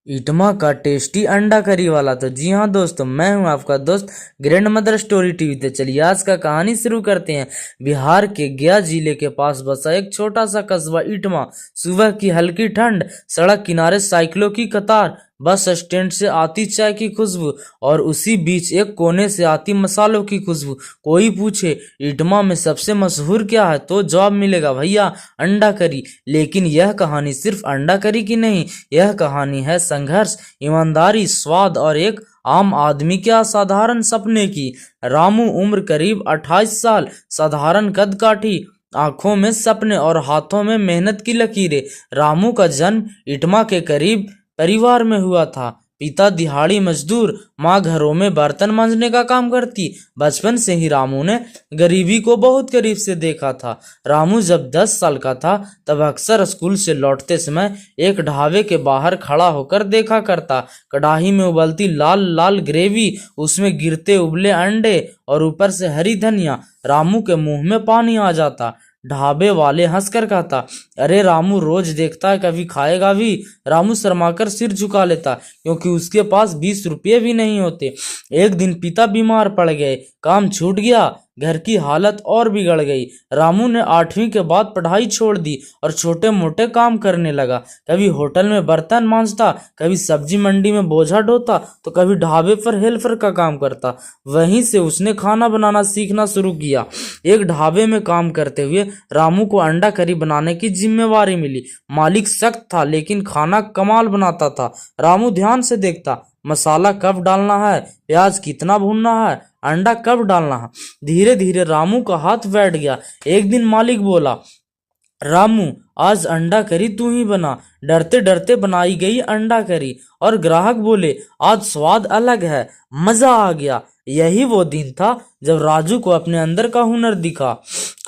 इटमा का टेस्टी अंडा करी वाला। तो जी हाँ दोस्तों, मैं हूं आपका दोस्त ग्रैंड मदर स्टोरी टीवी। तो चलिए आज का कहानी शुरू करते हैं। बिहार के गया जिले के पास बसा एक छोटा सा कस्बा इटमा। सुबह की हल्की ठंड, सड़क किनारे साइकिलों की कतार, बस स्टैंड से आती चाय की खुशबू और उसी बीच एक कोने से आती मसालों की खुशबू। कोई पूछे इटमा में सबसे मशहूर क्या है, तो जवाब मिलेगा भैया अंडा करी। लेकिन यह कहानी सिर्फ अंडा करी की नहीं, यह कहानी है संघर्ष, ईमानदारी, स्वाद और एक आम आदमी के असाधारण सपने की। रामू उम्र करीब 28 साल, साधारण कद काठी, आंखों में सपने और हाथों में मेहनत की लकीरें। रामू का जन्म इटमा के करीब परिवार में हुआ था। पिता दिहाड़ी मजदूर, माँ घरों में बर्तन मांजने का काम करती। बचपन से ही रामू ने गरीबी को बहुत करीब से देखा था। रामू जब 10 साल का था तब अक्सर स्कूल से लौटते समय एक ढाबे के बाहर खड़ा होकर देखा करता। कढ़ाई में उबलती लाल लाल ग्रेवी, उसमें गिरते उबले अंडे और ऊपर से हरी धनिया। रामू के मुंह में पानी आ जाता। ढाबे वाले हंसकर कहता, अरे रामू रोज देखता है, कभी खाएगा भी। रामू शर्माकर सिर झुका लेता क्योंकि उसके पास 20 रुपये भी नहीं होते। एक दिन पिता बीमार पड़ गए, काम छूट गया, घर की हालत और बिगड़ गई। रामू ने 8वीं के बाद पढ़ाई छोड़ दी और छोटे मोटे काम करने लगा। कभी होटल में बर्तन मांजता, कभी सब्जी मंडी में बोझा ढोता, तो कभी ढाबे पर हेल्पर का काम करता। वहीं से उसने खाना बनाना सीखना शुरू किया। एक ढाबे में काम करते हुए रामू को अंडा करी बनाने की जिम्मेवारी मिली। मालिक सख्त था लेकिन खाना कमाल बनाता था। रामू ध्यान से देखता, मसाला कब डालना है, प्याज कितना भूनना है, अंडा कब डालना है। धीरे धीरे रामू का हाथ बैठ गया। एक दिन मालिक बोला, रामू आज अंडा करी तू ही बना। डरते डरते बनाई गई अंडा करी और ग्राहक बोले, आज स्वाद अलग है, मजा आ गया। यही वो दिन था जब राजू को अपने अंदर का हुनर दिखा।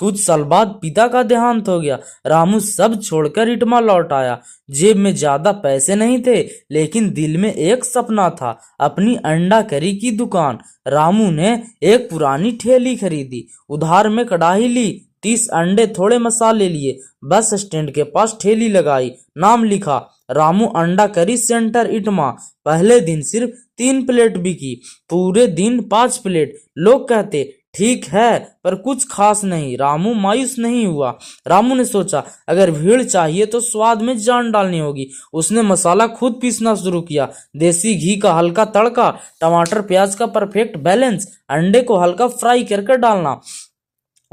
कुछ साल बाद पिता का देहांत हो गया। रामू सब छोड़कर इटमा लौट आया। जेब में ज्यादा पैसे नहीं थे लेकिन दिल में एक सपना था, अपनी अंडा करी की दुकान। रामू ने एक पुरानी ठेली खरीदी, उधार में कढ़ाई ली, 30 अंडे, थोड़े मसाले लिए, बस स्टैंड के पास ठेली लगाई, नाम लिखा रामू अंडा करी सेंटर इटमा। पहले दिन सिर्फ 3 प्लेट बिकी, पूरे दिन 5 प्लेट। लोग कहते ठीक है पर कुछ खास नहीं। रामू मायूस नहीं हुआ। रामू ने सोचा अगर भीड़ चाहिए तो स्वाद में जान डालनी होगी। उसने मसाला खुद पीसना शुरू किया। देसी घी का हल्का तड़का, टमाटर प्याज का परफेक्ट बैलेंस, अंडे को हल्का फ्राई करके डालना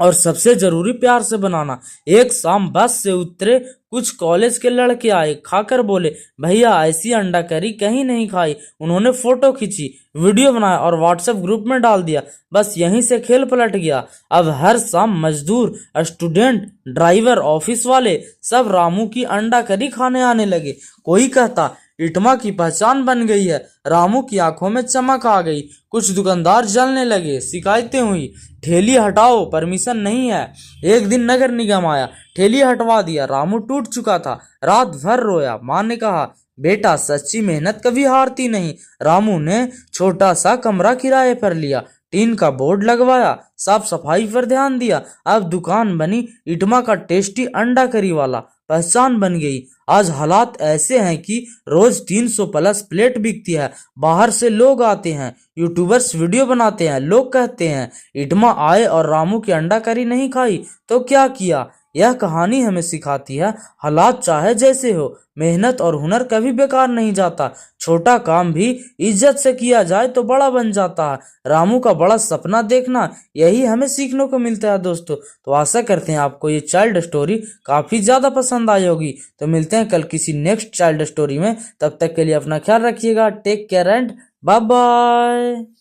और सबसे जरूरी प्यार से बनाना। एक शाम बस से उतरे कुछ कॉलेज के लड़के आए, खाकर बोले, भैया ऐसी अंडा करी कहीं नहीं खाई। उन्होंने फोटो खींची, वीडियो बनाया और व्हाट्सएप ग्रुप में डाल दिया। बस यहीं से खेल पलट गया। अब हर शाम मजदूर, स्टूडेंट, ड्राइवर, ऑफिस वाले सब रामू की अंडा करी खाने आने लगे। कोई कहता इटमा की पहचान बन गई है। रामू की आंखों में चमक आ गई। कुछ दुकानदार जलने लगे, शिकायतें हुई, ठेली हटाओ, परमिशन नहीं है। एक दिन नगर निगम आया, ठेली हटवा दिया। रामू टूट चुका था, रात भर रोया। माँ ने कहा, बेटा सच्ची मेहनत कभी हारती नहीं। रामू ने छोटा सा कमरा किराए पर लिया, टीन का बोर्ड लगवाया, साफ सफाई पर ध्यान दिया। अब दुकान बनी इटमा का टेस्टी अंडा करी वाला, पहचान बन गई। आज हालात ऐसे हैं कि रोज 300 प्लस प्लेट बिकती है। बाहर से लोग आते हैं, यूट्यूबर्स वीडियो बनाते हैं। लोग कहते हैं इटमा आए और रामू की अंडा करी नहीं खाई तो क्या किया। यह कहानी हमें सिखाती है हालात चाहे जैसे हो, मेहनत और हुनर कभी बेकार नहीं जाता। छोटा काम भी इज्जत से किया जाए तो बड़ा बन जाता है। रामू का बड़ा सपना देखना, यही हमें सीखने को मिलता है दोस्तों। तो आशा करते हैं आपको ये चाइल्ड स्टोरी काफी ज्यादा पसंद आई होगी। तो मिलते हैं कल किसी नेक्स्ट चाइल्ड स्टोरी में। तब तक के लिए अपना ख्याल रखिएगा। Take care and bye bye.